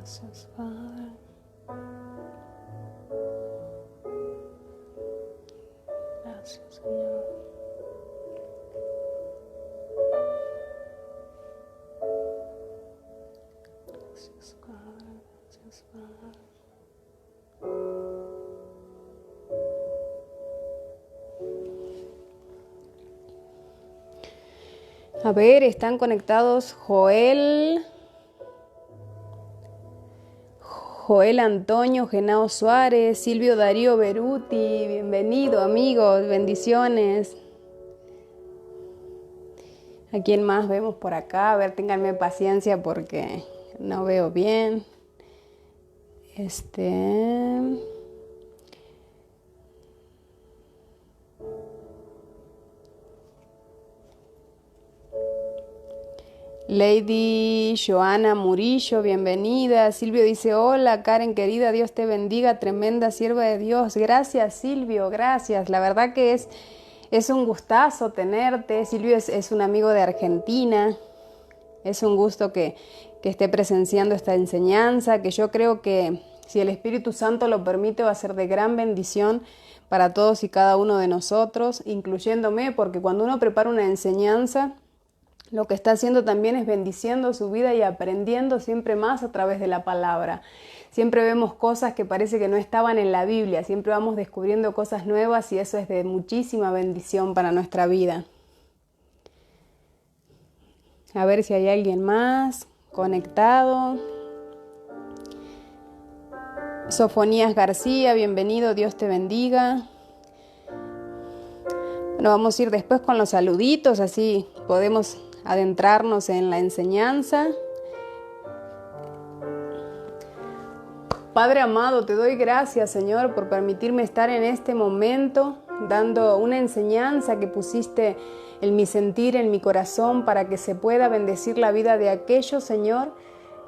Gracias, Padre. Gracias, Señor. Gracias, Padre. Gracias, Padre. A ver, están conectados Joel Antonio, Genao Suárez, Silvio Darío Beruti, bienvenido amigos, bendiciones. ¿A quién más vemos por acá? A ver, ténganme paciencia porque no veo bien. Lady Joana Murillo, bienvenida. Silvio dice, hola Karen querida, Dios te bendiga, tremenda sierva de Dios. Gracias Silvio, gracias. La verdad que es un gustazo tenerte. Silvio es un amigo de Argentina. Es un gusto que esté presenciando esta enseñanza, que yo creo que si el Espíritu Santo lo permite va a ser de gran bendición para todos y cada uno de nosotros, incluyéndome, porque cuando uno prepara una enseñanza, lo que está haciendo también es bendiciendo su vida y aprendiendo siempre más a través de la palabra. Siempre vemos cosas que parece que no estaban en la Biblia, siempre vamos descubriendo cosas nuevas y eso es de muchísima bendición para nuestra vida. A ver si hay alguien más conectado. Sofonías García, bienvenido, Dios te bendiga. Bueno, vamos a ir después con los saluditos, así podemos adentrarnos en la enseñanza. Padre amado, te doy gracias, Señor, por permitirme estar en este momento dando una enseñanza que pusiste en mi sentir, en mi corazón, para que se pueda bendecir la vida de aquellos, Señor,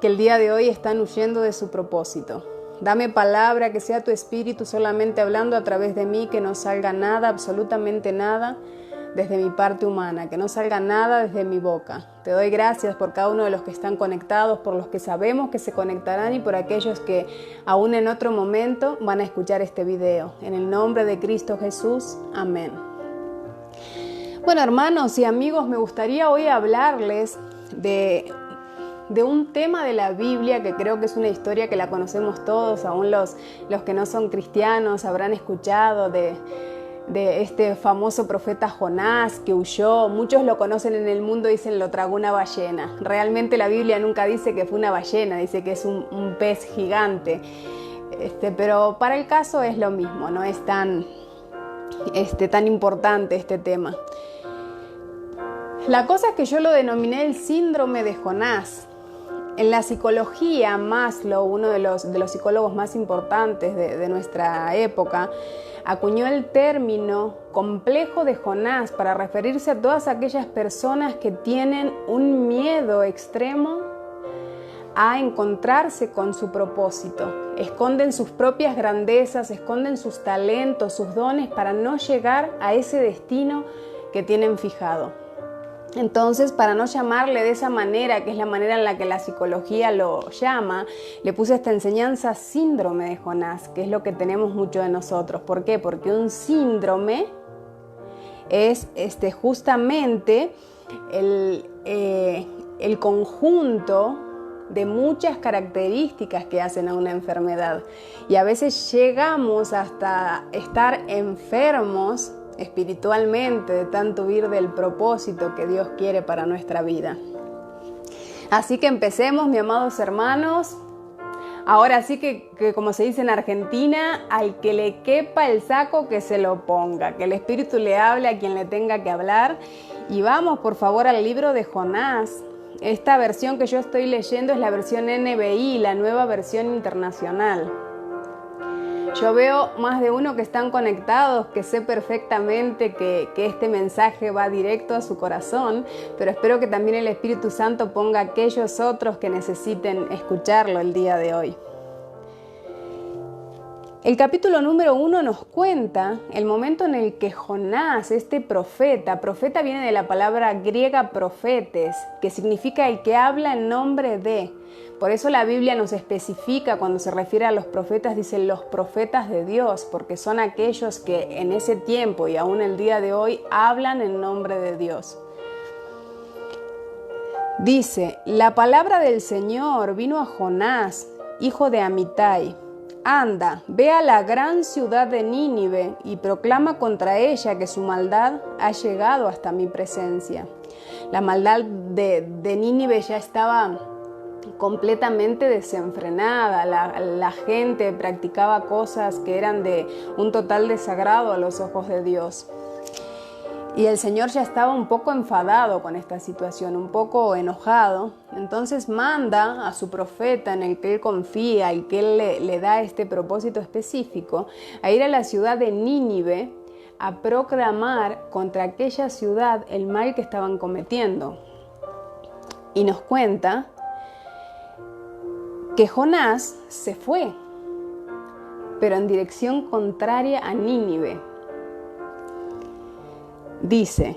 que el día de hoy están huyendo de su propósito. Dame palabra, que sea tu Espíritu solamente hablando a través de mí, que no salga nada, absolutamente nada, desde mi parte humana, que no salga nada desde mi boca. Te doy gracias por cada uno de los que están conectados, por los que sabemos que se conectarán y por aquellos que aún en otro momento van a escuchar este video. En el nombre de Cristo Jesús, amén. Bueno, hermanos y amigos, me gustaría hoy hablarles de un tema de la Biblia que creo que es una historia que la conocemos todos, aún los que no son cristianos habrán escuchado de este famoso profeta Jonás que huyó. Muchos lo conocen en el mundo, dicen lo tragó una ballena. Realmente la Biblia nunca dice que fue una ballena, dice que es un pez gigante. Pero para el caso es lo mismo, no es tan importante este tema. La cosa es que yo lo denominé el síndrome de Jonás. En la psicología, Maslow, uno de los psicólogos más importantes de nuestra época, acuñó el término complejo de Jonás para referirse a todas aquellas personas que tienen un miedo extremo a encontrarse con su propósito. Esconden sus propias grandezas, esconden sus talentos, sus dones para no llegar a ese destino que tienen fijado. Entonces, para no llamarle de esa manera, que es la manera en la que la psicología lo llama, le puse esta enseñanza síndrome de Jonás, que es lo que tenemos mucho de nosotros. ¿Por qué? Porque un síndrome es justamente el conjunto de muchas características que hacen a una enfermedad. Y a veces llegamos hasta estar enfermos espiritualmente de tanto huir del propósito que Dios quiere para nuestra vida. Así que empecemos, mis amados hermanos. Ahora sí que como se dice en Argentina, al que le quepa el saco que se lo ponga, que el Espíritu le hable a quien le tenga que hablar. Y vamos por favor al libro de Jonás. Esta versión que yo estoy leyendo es la versión NBI, la nueva versión internacional. Yo veo más de uno que están conectados, que sé perfectamente que este mensaje va directo a su corazón, pero espero que también el Espíritu Santo ponga a aquellos otros que necesiten escucharlo el día de hoy. El capítulo número 1 nos cuenta el momento en el que Jonás, este profeta viene de la palabra griega profetes, que significa el que habla en nombre de. Por eso la Biblia nos especifica cuando se refiere a los profetas, dice los profetas de Dios, porque son aquellos que en ese tiempo y aún el día de hoy hablan en nombre de Dios. Dice, la palabra del Señor vino a Jonás, hijo de Amitai. Anda, ve a la gran ciudad de Nínive y proclama contra ella que su maldad ha llegado hasta mi presencia. La maldad de Nínive ya estaba completamente desenfrenada. La gente practicaba cosas que eran de un total desagrado a los ojos de Dios. Y el Señor ya estaba un poco enfadado con esta situación, un poco enojado. Entonces manda a su profeta en el que él confía y que él le da este propósito específico, a ir a la ciudad de Nínive a proclamar contra aquella ciudad el mal que estaban cometiendo. Y nos cuenta que Jonás se fue, pero en dirección contraria a Nínive. Dice,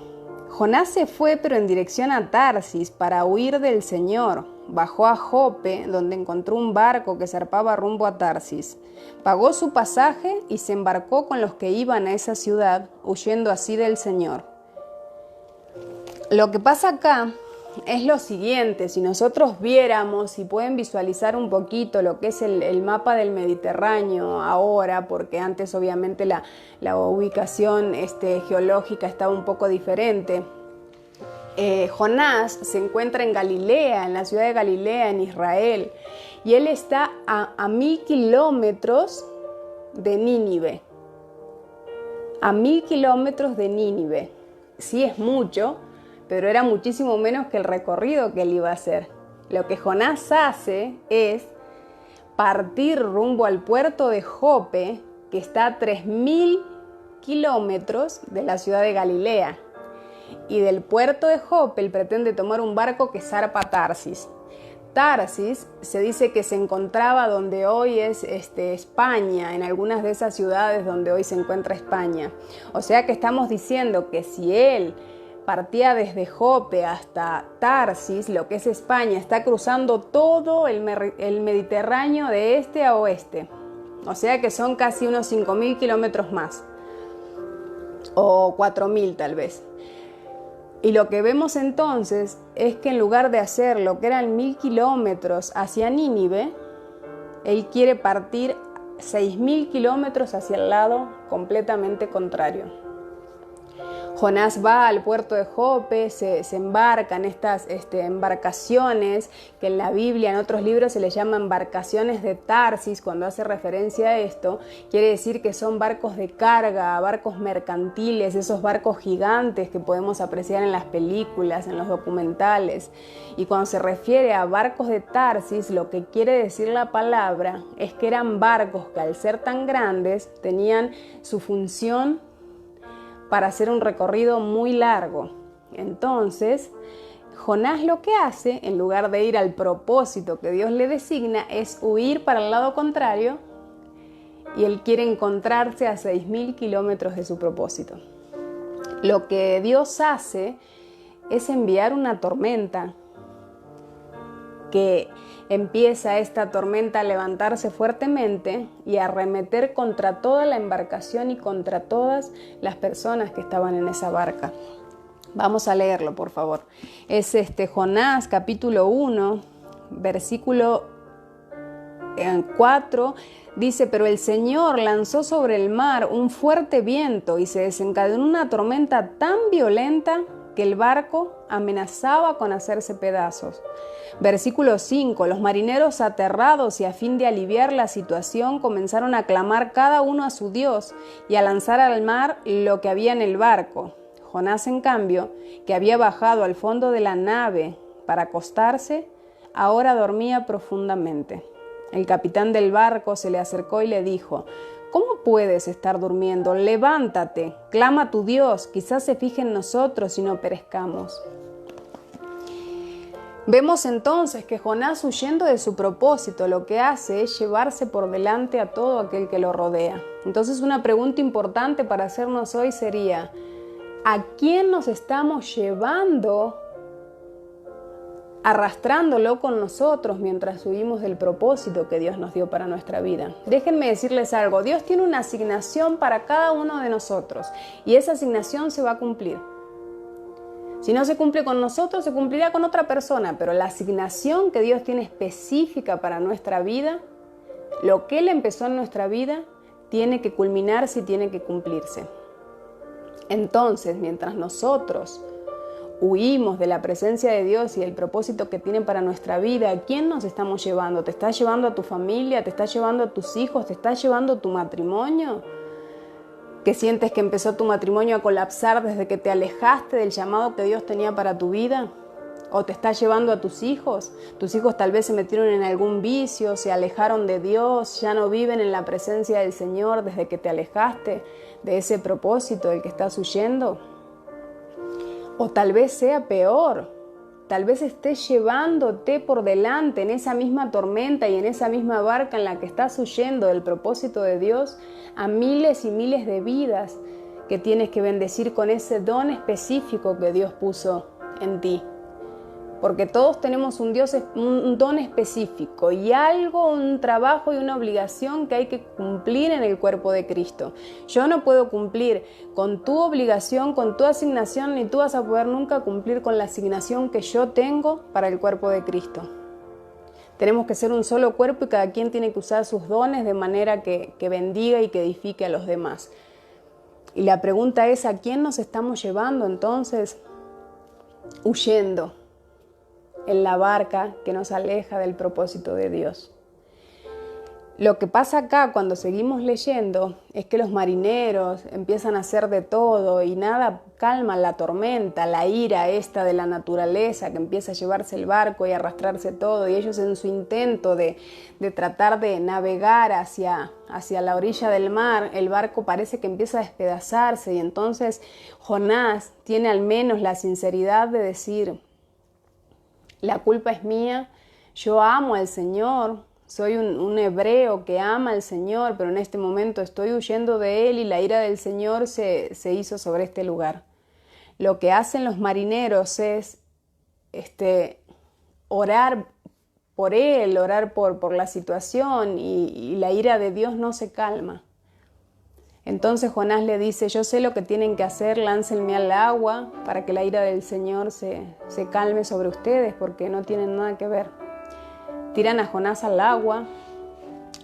Jonás se fue pero en dirección a Tarsis para huir del Señor. Bajó a Jope, donde encontró un barco que zarpaba rumbo a Tarsis. Pagó su pasaje y se embarcó con los que iban a esa ciudad, huyendo así del Señor. Lo que pasa acá es lo siguiente: si nosotros viéramos, si pueden visualizar un poquito lo que es el mapa del Mediterráneo ahora, porque antes obviamente la ubicación geológica estaba un poco diferente. Jonás se encuentra en Galilea, en la ciudad de Galilea, en Israel, y él está a 1000 kilómetros de Nínive. A 1000 kilómetros de Nínive. Sí es mucho, pero era muchísimo menos que el recorrido que él iba a hacer. Lo que Jonás hace es partir rumbo al puerto de Jope, que está a 3000 kilómetros de la ciudad de Galilea. Y del puerto de Jope él pretende tomar un barco que zarpa a Tarsis. Tarsis se dice que se encontraba donde hoy es España, en algunas de esas ciudades donde hoy se encuentra España. O sea que estamos diciendo que si él partía desde Jope hasta Tarsis, lo que es España, está cruzando todo el Mediterráneo de este a oeste. O sea que son casi unos 5000 kilómetros más, o 4000 tal vez. Y lo que vemos entonces es que en lugar de hacer lo que eran 1000 kilómetros hacia Nínive, él quiere partir 6000 kilómetros hacia el lado completamente contrario. Jonás va al puerto de Jope, se embarca en estas embarcaciones que en la Biblia, en otros libros se les llama embarcaciones de Tarsis. Cuando hace referencia a esto, quiere decir que son barcos de carga, barcos mercantiles, esos barcos gigantes que podemos apreciar en las películas, en los documentales. Y cuando se refiere a barcos de Tarsis, lo que quiere decir la palabra es que eran barcos que al ser tan grandes tenían su función para hacer un recorrido muy largo. Entonces, Jonás lo que hace, en lugar de ir al propósito que Dios le designa, es huir para el lado contrario, y él quiere encontrarse a 6000 kilómetros de su propósito. Lo que Dios hace es enviar una tormenta, que empieza esta tormenta a levantarse fuertemente y a arremeter contra toda la embarcación y contra todas las personas que estaban en esa barca. Vamos a leerlo, por favor. Es Jonás capítulo 1, versículo 4, dice: pero el Señor lanzó sobre el mar un fuerte viento y se desencadenó una tormenta tan violenta que el barco amenazaba con hacerse pedazos. Versículo 5. Los marineros, aterrados y a fin de aliviar la situación, comenzaron a clamar cada uno a su Dios y a lanzar al mar lo que había en el barco. Jonás, en cambio, que había bajado al fondo de la nave para acostarse, ahora dormía profundamente. El capitán del barco se le acercó y le dijo: ¿cómo puedes estar durmiendo? Levántate, clama a tu Dios, quizás se fije en nosotros y no perezcamos. Vemos entonces que Jonás, huyendo de su propósito, lo que hace es llevarse por delante a todo aquel que lo rodea. Entonces, una pregunta importante para hacernos hoy sería: ¿a quién nos estamos llevando arrastrándolo con nosotros mientras huimos del propósito que Dios nos dio para nuestra vida. Déjenme decirles algo, Dios tiene una asignación para cada uno de nosotros y esa asignación se va a cumplir. Si no se cumple con nosotros, se cumplirá con otra persona, pero la asignación que Dios tiene específica para nuestra vida, lo que Él empezó en nuestra vida, tiene que culminarse y tiene que cumplirse. Entonces, mientras nosotros huimos de la presencia de Dios y del propósito que tiene para nuestra vida, ¿a quién nos estamos llevando? ¿Te estás llevando a tu familia? ¿Te estás llevando a tus hijos? ¿Te estás llevando a tu matrimonio? ¿Que sientes que empezó tu matrimonio a colapsar desde que te alejaste del llamado que Dios tenía para tu vida? ¿O te estás llevando a tus hijos? Tus hijos tal vez se metieron en algún vicio, se alejaron de Dios, ya no viven en la presencia del Señor desde que te alejaste de ese propósito del que estás huyendo. O tal vez sea peor, tal vez estés llevándote por delante en esa misma tormenta y en esa misma barca en la que estás huyendo del propósito de Dios a miles y miles de vidas que tienes que bendecir con ese don específico que Dios puso en ti. Porque todos tenemos un don específico y algo, un trabajo y una obligación que hay que cumplir en el cuerpo de Cristo. Yo no puedo cumplir con tu obligación, con tu asignación, ni tú vas a poder nunca cumplir con la asignación que yo tengo para el cuerpo de Cristo. Tenemos que ser un solo cuerpo y cada quien tiene que usar sus dones de manera que bendiga y que edifique a los demás. Y la pregunta es, ¿a quién nos estamos llevando entonces? Huyendo en la barca que nos aleja del propósito de Dios. Lo que pasa acá cuando seguimos leyendo es que los marineros empiezan a hacer de todo y nada calma la tormenta, la ira esta de la naturaleza que empieza a llevarse el barco y a arrastrarse todo, y ellos en su intento de tratar de navegar hacia la orilla del mar, el barco parece que empieza a despedazarse y entonces Jonás tiene al menos la sinceridad de decir: la culpa es mía, yo amo al Señor, soy un hebreo que ama al Señor, pero en este momento estoy huyendo de Él y la ira del Señor se hizo sobre este lugar. Lo que hacen los marineros es orar por Él, orar por la situación y la ira de Dios no se calma. Entonces Jonás le dice: yo sé lo que tienen que hacer, láncenme al agua para que la ira del Señor se calme sobre ustedes, porque no tienen nada que ver. Tiran a Jonás al agua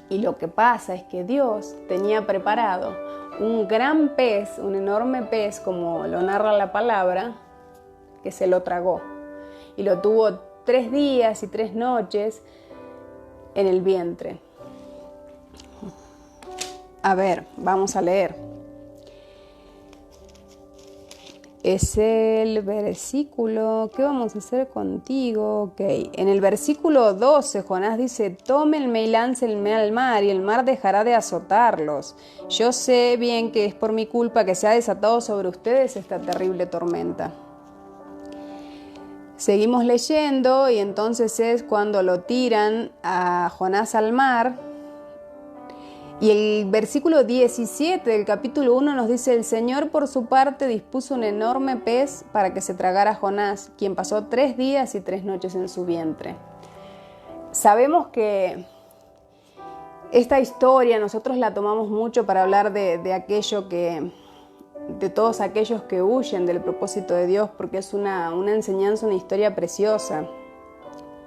y lo que pasa es que Dios tenía preparado un gran pez, un enorme pez, como lo narra la palabra, que se lo tragó. Y lo tuvo 3 días y 3 noches en el vientre. A ver, vamos a leer. Es el versículo, ¿qué vamos a hacer contigo? Ok, en el versículo 12 Jonás dice: tómenme y láncenme al mar y el mar dejará de azotarlos. Yo sé bien que es por mi culpa que se ha desatado sobre ustedes esta terrible tormenta. Seguimos leyendo y entonces es cuando lo tiran a Jonás al mar. Y el versículo 17 del capítulo 1 nos dice: el Señor por su parte dispuso un enorme pez para que se tragara a Jonás, quien pasó 3 días y 3 noches en su vientre. Sabemos que esta historia nosotros la tomamos mucho para hablar de todos aquellos que huyen del propósito de Dios, porque es una enseñanza, una historia preciosa.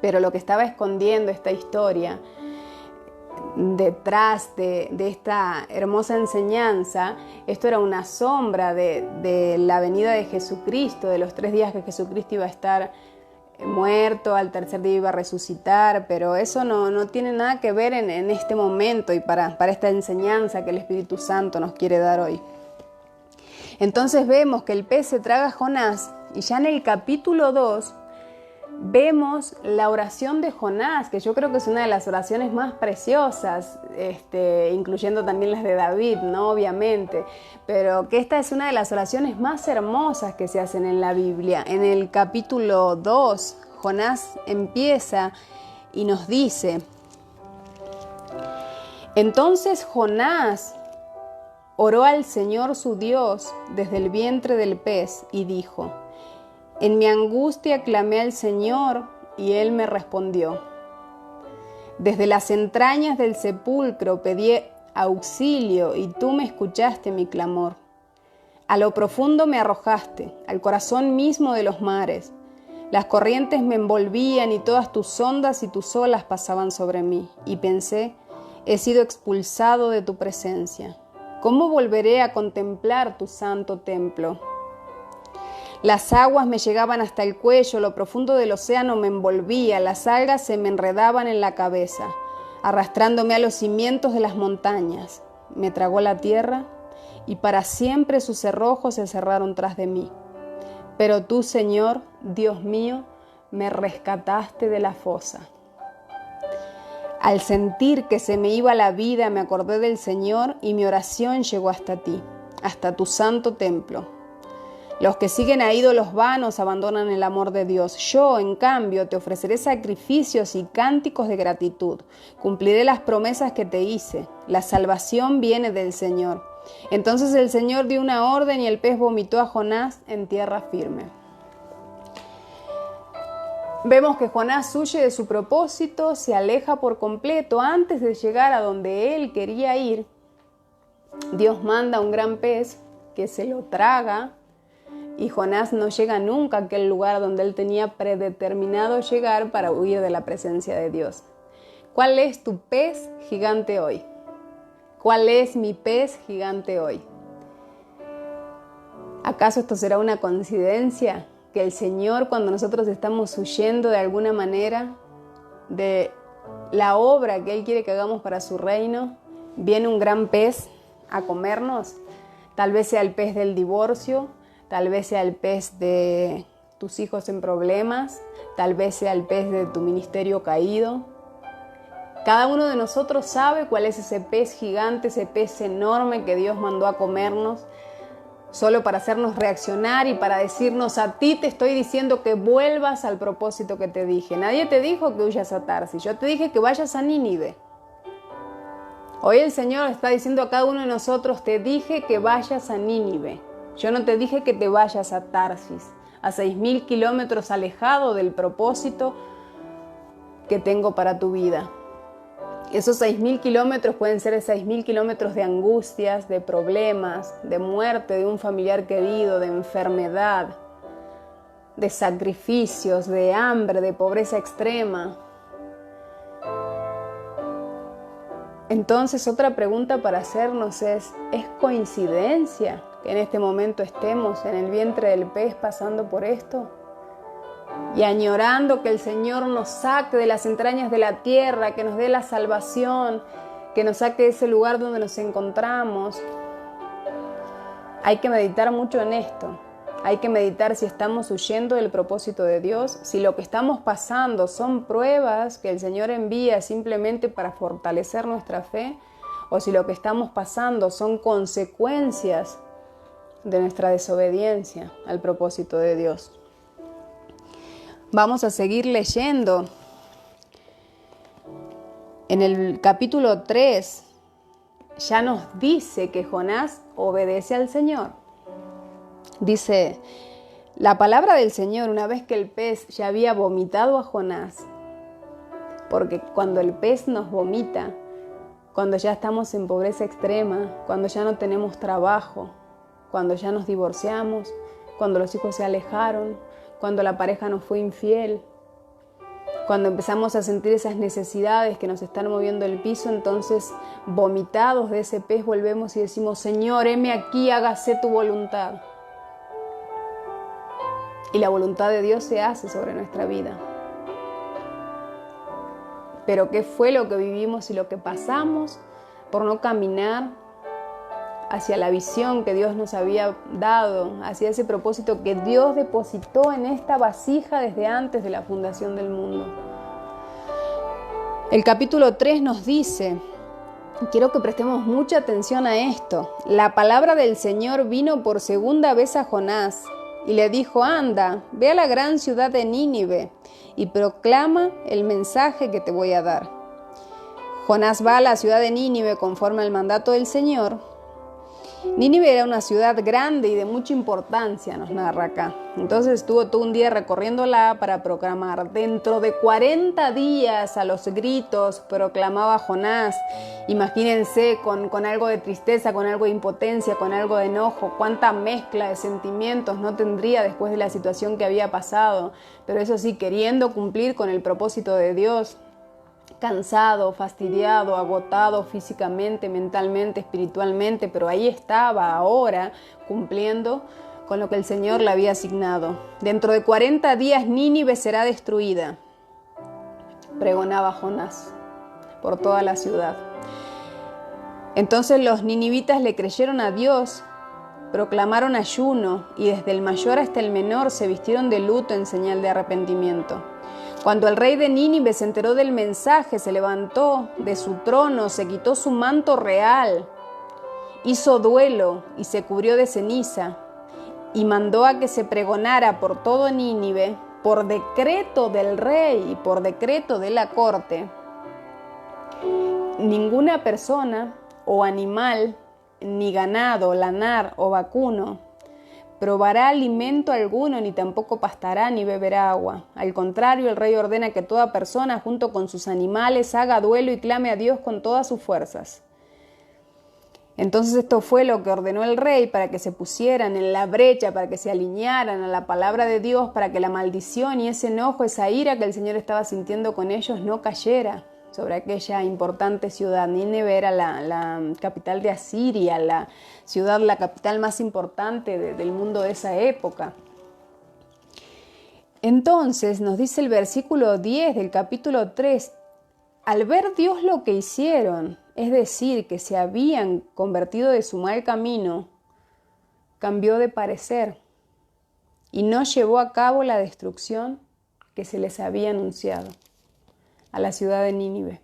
Pero lo que estaba escondiendo esta historia detrás de esta hermosa enseñanza, esto era una sombra de la venida de Jesucristo, de los 3 días que Jesucristo iba a estar muerto, al tercer día iba a resucitar, pero eso no tiene nada que ver en este momento y para esta enseñanza que el Espíritu Santo nos quiere dar hoy. Entonces vemos que el pez se traga a Jonás y ya en el capítulo 2 vemos la oración de Jonás, que yo creo que es una de las oraciones más preciosas, incluyendo también las de David, ¿no? Obviamente, pero que esta es una de las oraciones más hermosas que se hacen en la Biblia. En el capítulo 2, Jonás empieza y nos dice: entonces Jonás oró al Señor su Dios desde el vientre del pez y dijo: en mi angustia clamé al Señor Y él me respondió: desde las entrañas del sepulcro pedí auxilio y tú me escuchaste mi clamor. A lo profundo me arrojaste, al corazón mismo de los mares. Las corrientes me envolvían y todas tus ondas y tus olas pasaban sobre mí. Y pensé: he sido expulsado de tu presencia. ¿Cómo volveré a contemplar tu santo templo? Las aguas me llegaban hasta el cuello, lo profundo del océano me envolvía, las algas se me enredaban en la cabeza, arrastrándome a los cimientos de las montañas. Me tragó la tierra y para siempre sus cerrojos se cerraron tras de mí. Pero tú, Señor, Dios mío, me rescataste de la fosa. Al sentir que se me iba la vida, me acordé del Señor y mi oración llegó hasta ti, hasta tu santo templo. Los que siguen a ídolos vanos abandonan el amor de Dios. Yo, en cambio, te ofreceré sacrificios y cánticos de gratitud. Cumpliré las promesas que te hice. La salvación viene del Señor. Entonces el Señor dio una orden y el pez vomitó a Jonás en tierra firme. Vemos que Jonás huye de su propósito, se aleja por completo. Antes de llegar a donde él quería ir, Dios manda un gran pez que se lo traga. Y Jonás no llega nunca a aquel lugar donde él tenía predeterminado llegar para huir de la presencia de Dios. ¿Cuál es tu pez gigante hoy? ¿Cuál es mi pez gigante hoy? ¿Acaso esto será una coincidencia? Que el Señor, cuando nosotros estamos huyendo de alguna manera de la obra que Él quiere que hagamos para su reino, viene un gran pez a comernos? Tal vez sea el pez del divorcio, tal vez sea el pez de tus hijos en problemas, tal vez sea el pez de tu ministerio caído. Cada uno de nosotros sabe cuál es ese pez gigante, ese pez enorme que Dios mandó a comernos, solo para hacernos reaccionar y para decirnos: a ti te estoy diciendo que vuelvas al propósito que te dije. Nadie te dijo que huyas a Tarsis, yo te dije que vayas a Nínive. Hoy el Señor está diciendo a cada uno de nosotros: te dije que vayas a Nínive. Yo no te dije que te vayas a Tarsis, a 6.000 kilómetros alejado del propósito que tengo para tu vida. Esos 6.000 kilómetros pueden ser 6.000 kilómetros de angustias, de problemas, de muerte de un familiar querido, de enfermedad, de sacrificios, de hambre, de pobreza extrema. Entonces, otra pregunta para hacernos ¿es coincidencia que en este momento estemos en el vientre del pez pasando por esto? Y añorando que el Señor nos saque de las entrañas de la tierra, que nos dé la salvación, que nos saque de ese lugar donde nos encontramos. Hay que meditar mucho en esto. Hay que meditar si estamos huyendo del propósito de Dios, si lo que estamos pasando son pruebas que el Señor envía simplemente para fortalecer nuestra fe, o si lo que estamos pasando son consecuencias de nuestra desobediencia al propósito de Dios. Vamos a seguir leyendo. En el capítulo 3 ya nos dice que Jonás obedece al Señor. Dice la palabra del Señor una vez que el pez ya había vomitado a Jonás. Porque cuando el pez nos vomita, cuando ya estamos en pobreza extrema, cuando ya no tenemos trabajo, cuando ya nos divorciamos, cuando los hijos se alejaron, cuando la pareja nos fue infiel, cuando empezamos a sentir esas necesidades que nos están moviendo el piso, entonces vomitados de ese pez volvemos y decimos: Señor, heme aquí, hágase tu voluntad. Y la voluntad de Dios se hace sobre nuestra vida. Pero ¿qué fue lo que vivimos y lo que pasamos por no caminar hacia la visión que Dios nos había dado, hacia ese propósito que Dios depositó en esta vasija desde antes de la fundación del mundo? El capítulo 3 nos dice, quiero que prestemos mucha atención a esto: la palabra del Señor vino por segunda vez a Jonás y le dijo: anda, ve a la gran ciudad de Nínive y proclama el mensaje que te voy a dar. Jonás va a la ciudad de Nínive conforme al mandato del Señor. Nínive era una ciudad grande y de mucha importancia, nos narra acá. Entonces estuvo todo un día recorriéndola para proclamar. Dentro de 40 días, a los gritos, proclamaba Jonás. Imagínense, con algo de tristeza, con algo de impotencia, con algo de enojo. Cuánta mezcla de sentimientos no tendría después de la situación que había pasado. Pero eso sí, queriendo cumplir con el propósito de Dios. Cansado, fastidiado, agotado físicamente, mentalmente, espiritualmente, pero ahí estaba ahora cumpliendo con lo que el Señor le había asignado. Dentro de 40 días Nínive será destruida, pregonaba Jonás por toda la ciudad. Entonces los ninivitas le creyeron a Dios, proclamaron ayuno y desde el mayor hasta el menor se vistieron de luto en señal de arrepentimiento. Cuando el rey de Nínive se enteró del mensaje, se levantó de su trono, se quitó su manto real, hizo duelo y se cubrió de ceniza, y mandó a que se pregonara por todo Nínive, por decreto del rey y por decreto de la corte. Ninguna persona o animal, ni ganado, lanar o vacuno, probará alimento alguno, ni tampoco pastará, ni beberá agua. Al contrario, el rey ordena que toda persona, junto con sus animales, haga duelo y clame a Dios con todas sus fuerzas. Entonces esto fue lo que ordenó el rey para que se pusieran en la brecha, para que se alinearan a la palabra de Dios, para que la maldición y ese enojo, esa ira que el Señor estaba sintiendo con ellos no cayera sobre aquella importante ciudad. Nínive era la capital de Asiria, la capital más importante del mundo de esa época. Entonces nos dice el versículo 10 del capítulo 3, al ver Dios lo que hicieron, es decir, que se habían convertido de su mal camino, cambió de parecer y no llevó a cabo la destrucción que se les había anunciado a la ciudad de Nínive.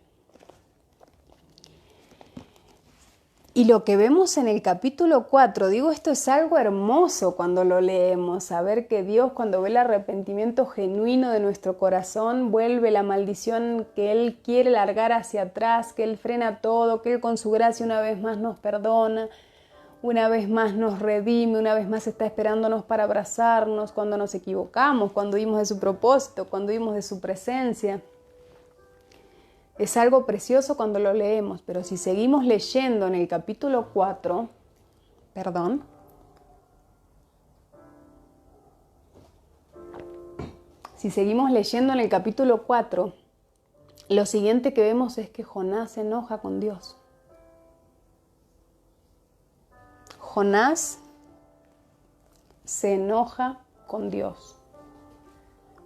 Y lo que vemos en el capítulo 4, esto es algo hermoso cuando lo leemos, saber que Dios, cuando ve el arrepentimiento genuino de nuestro corazón, vuelve la maldición que Él quiere largar hacia atrás, que Él frena todo, que Él con su gracia una vez más nos perdona, una vez más nos redime, una vez más está esperándonos para abrazarnos cuando nos equivocamos, cuando huimos de su propósito, cuando huimos de su presencia. Es algo precioso cuando lo leemos, pero si seguimos leyendo en el capítulo 4, si seguimos leyendo en el capítulo 4, lo siguiente que vemos es que Jonás se enoja con Dios. Jonás se enoja con Dios,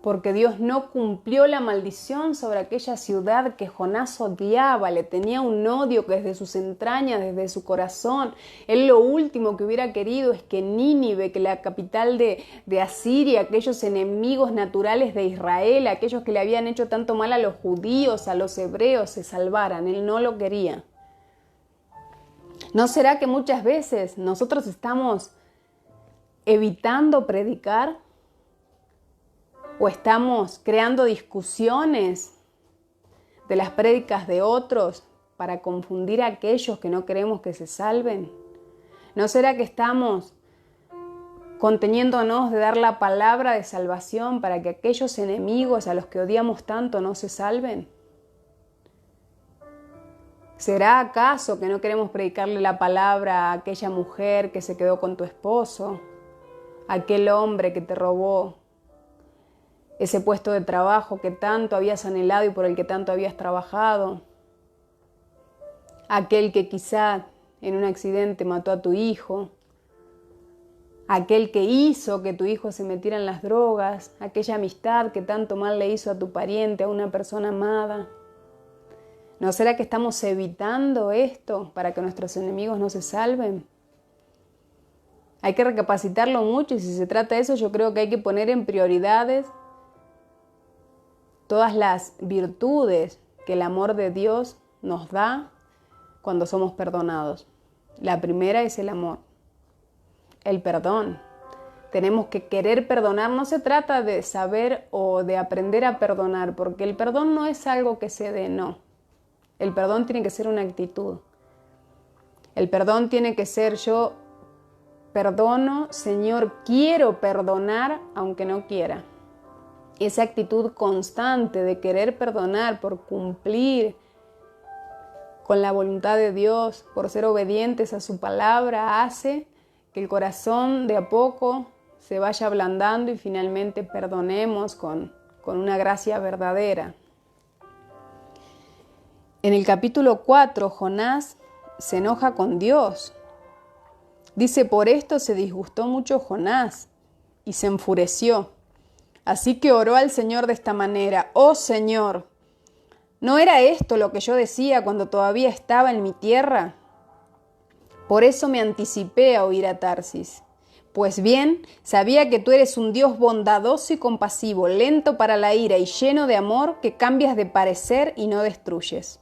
porque Dios no cumplió la maldición sobre aquella ciudad que Jonás odiaba, le tenía un odio que desde sus entrañas, desde su corazón, él lo último que hubiera querido es que Nínive, que la capital de Asiria, aquellos enemigos naturales de Israel, aquellos que le habían hecho tanto mal a los judíos, a los hebreos, se salvaran, él no lo quería. ¿No será que muchas veces nosotros estamos evitando predicar? ¿O estamos creando discusiones de las prédicas de otros para confundir a aquellos que no queremos que se salven? ¿No será que estamos conteniéndonos de dar la palabra de salvación para que aquellos enemigos a los que odiamos tanto no se salven? ¿Será acaso que no queremos predicarle la palabra a aquella mujer que se quedó con tu esposo, a aquel hombre que te robó ese puesto de trabajo que tanto habías anhelado y por el que tanto habías trabajado? Aquel que quizá en un accidente mató a tu hijo. Aquel que hizo que tu hijo se metiera en las drogas. Aquella amistad que tanto mal le hizo a tu pariente, a una persona amada. ¿No será que estamos evitando esto para que nuestros enemigos no se salven? Hay que recapacitarlo mucho y si se trata de eso, yo creo que hay que poner en prioridades todas las virtudes que el amor de Dios nos da cuando somos perdonados. La primera es el amor, el perdón. Tenemos que querer perdonar. No se trata de saber o de aprender a perdonar, porque el perdón no es algo que se dé, no. El perdón tiene que ser una actitud. El perdón tiene que ser yo perdono, Señor, quiero perdonar aunque no quiera. Esa actitud constante de querer perdonar por cumplir con la voluntad de Dios, por ser obedientes a su palabra, hace que el corazón de a poco se vaya ablandando y finalmente perdonemos con una gracia verdadera. En el capítulo 4, Jonás se enoja con Dios. Dice, por esto se disgustó mucho Jonás y se enfureció. Así que oró al Señor de esta manera: «Oh Señor, ¿no era esto lo que yo decía cuando todavía estaba en mi tierra? Por eso me anticipé a oír a Tarsis. Pues bien, sabía que tú eres un Dios bondadoso y compasivo, lento para la ira y lleno de amor, que cambias de parecer y no destruyes.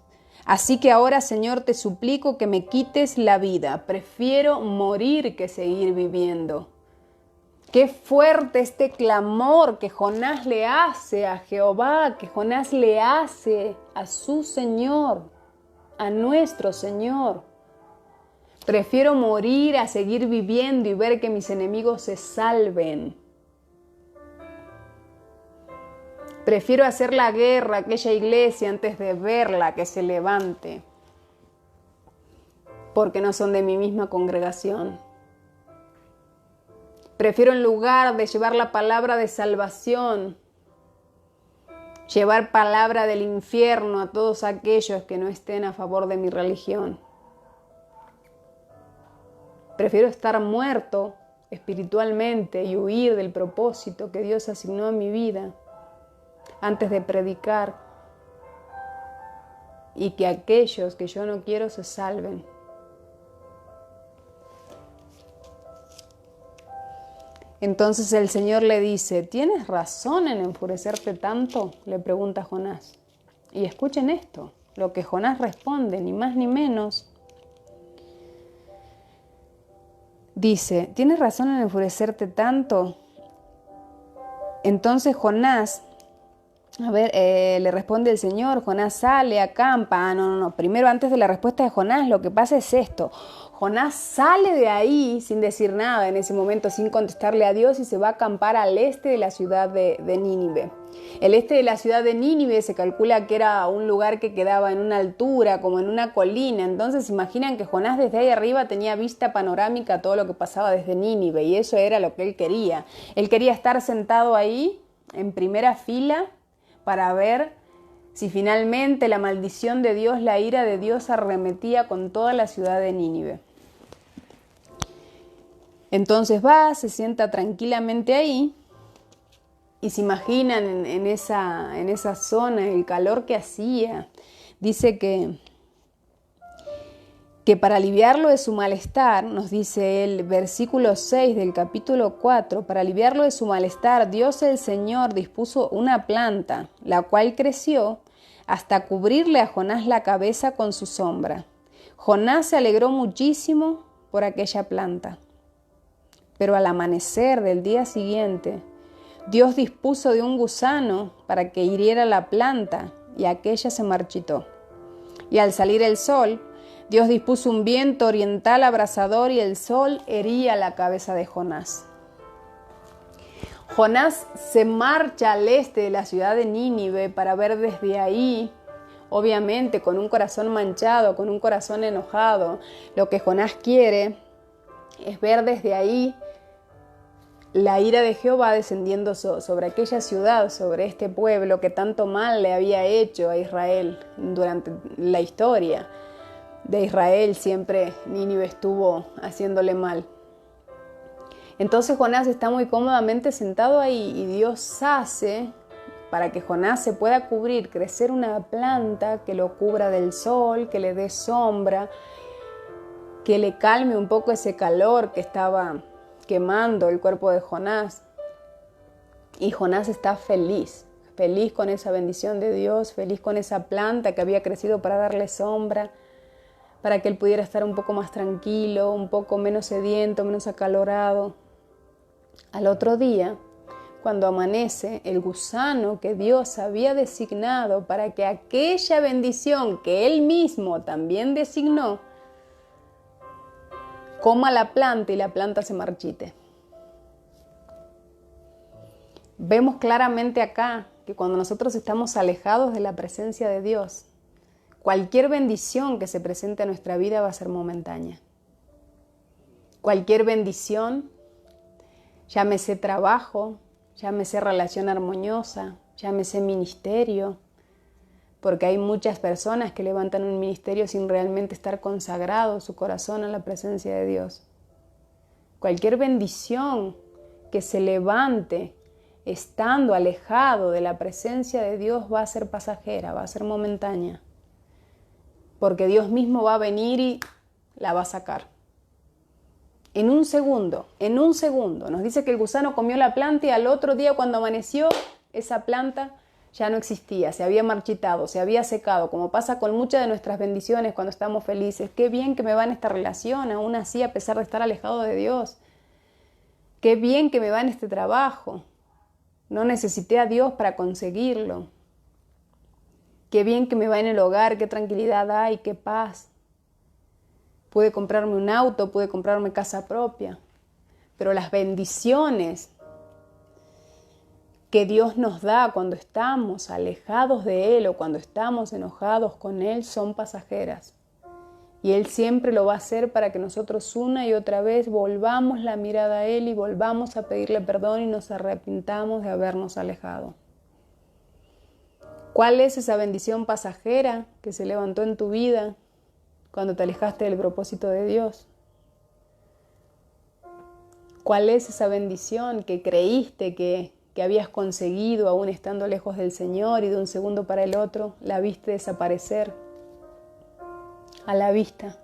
Así que ahora, Señor, te suplico que me quites la vida. Prefiero morir que seguir viviendo». Qué fuerte este clamor que Jonás le hace a Jehová, que Jonás le hace a su Señor, a nuestro Señor. Prefiero morir a seguir viviendo y ver que mis enemigos se salven. Prefiero hacer la guerra a aquella iglesia antes de verla que se levante, porque no son de mi misma congregación. Prefiero, en lugar de llevar la palabra de salvación, llevar palabra del infierno a todos aquellos que no estén a favor de mi religión. Prefiero estar muerto espiritualmente y huir del propósito que Dios asignó a mi vida antes de predicar y que aquellos que yo no quiero se salven. Entonces el Señor le dice: ¿tienes razón en enfurecerte tanto?, le pregunta a Jonás. Y escuchen esto, lo que Jonás responde, ni más ni menos. Dice: ¿tienes razón en enfurecerte tanto? Entonces Jonás, le responde el Señor. Jonás sale, acampa. No. Primero, antes de la respuesta de Jonás, lo que pasa es esto. Jonás sale de ahí sin decir nada en ese momento, sin contestarle a Dios, y se va a acampar al este de la ciudad de Nínive. El este de la ciudad de Nínive se calcula que era un lugar que quedaba en una altura, como en una colina. Entonces imaginan que Jonás desde ahí arriba tenía vista panorámica a todo lo que pasaba desde Nínive, y eso era lo que él quería. Él quería estar sentado ahí en primera fila para ver si finalmente la maldición de Dios, la ira de Dios, arremetía con toda la ciudad de Nínive. Entonces va, se sienta tranquilamente ahí y se imaginan en esa zona el calor que hacía. Dice que para aliviarlo de su malestar, nos dice el versículo 6 del capítulo 4, para aliviarlo de su malestar, Dios el Señor dispuso una planta, la cual creció hasta cubrirle a Jonás la cabeza con su sombra. Jonás se alegró muchísimo por aquella planta. Pero al amanecer del día siguiente, Dios dispuso de un gusano para que hiriera la planta, y aquella se marchitó. Y al salir el sol, Dios dispuso un viento oriental abrasador, y el sol hería la cabeza de Jonás. Jonás se marcha al este de la ciudad de Nínive para ver desde ahí, obviamente con un corazón manchado, con un corazón enojado. Lo que Jonás quiere es ver desde ahí la ira de Jehová descendiendo sobre aquella ciudad, sobre este pueblo que tanto mal le había hecho a Israel durante la historia de Israel. Siempre Nínive estuvo haciéndole mal. Entonces Jonás está muy cómodamente sentado ahí, y Dios hace para que Jonás se pueda cubrir, crecer una planta que lo cubra del sol, que le dé sombra, que le calme un poco ese calor que estaba quemando el cuerpo de Jonás. Y Jonás está feliz con esa bendición de Dios, feliz con esa planta que había crecido para darle sombra, para que él pudiera estar un poco más tranquilo, un poco menos sediento, menos acalorado. Al otro día, cuando amanece, el gusano que Dios había designado para que aquella bendición que él mismo también designó, coma la planta y la planta se marchite. Vemos claramente acá que cuando nosotros estamos alejados de la presencia de Dios, cualquier bendición que se presente a nuestra vida va a ser momentánea. Cualquier bendición, llámese trabajo, llámese relación armoniosa, llámese ministerio, porque hay muchas personas que levantan un ministerio sin realmente estar consagrado su corazón a la presencia de Dios. Cualquier bendición que se levante estando alejado de la presencia de Dios va a ser pasajera, va a ser momentánea, porque Dios mismo va a venir y la va a sacar. En un segundo, nos dice que el gusano comió la planta y al otro día cuando amaneció, esa planta ya no existía, se había marchitado, se había secado, como pasa con muchas de nuestras bendiciones cuando estamos felices. Qué bien que me va en esta relación, aún así a pesar de estar alejado de Dios. Qué bien que me va en este trabajo. No necesité a Dios para conseguirlo. Qué bien que me va en el hogar, qué tranquilidad hay, qué paz. Pude comprarme un auto, pude comprarme casa propia. Pero las bendiciones que Dios nos da cuando estamos alejados de Él o cuando estamos enojados con Él son pasajeras. Y Él siempre lo va a hacer para que nosotros una y otra vez volvamos la mirada a Él y volvamos a pedirle perdón y nos arrepintamos de habernos alejado. ¿Cuál es esa bendición pasajera que se levantó en tu vida cuando te alejaste del propósito de Dios? ¿Cuál es esa bendición que creíste que habías conseguido aún estando lejos del Señor y de un segundo para el otro la viste desaparecer a la vista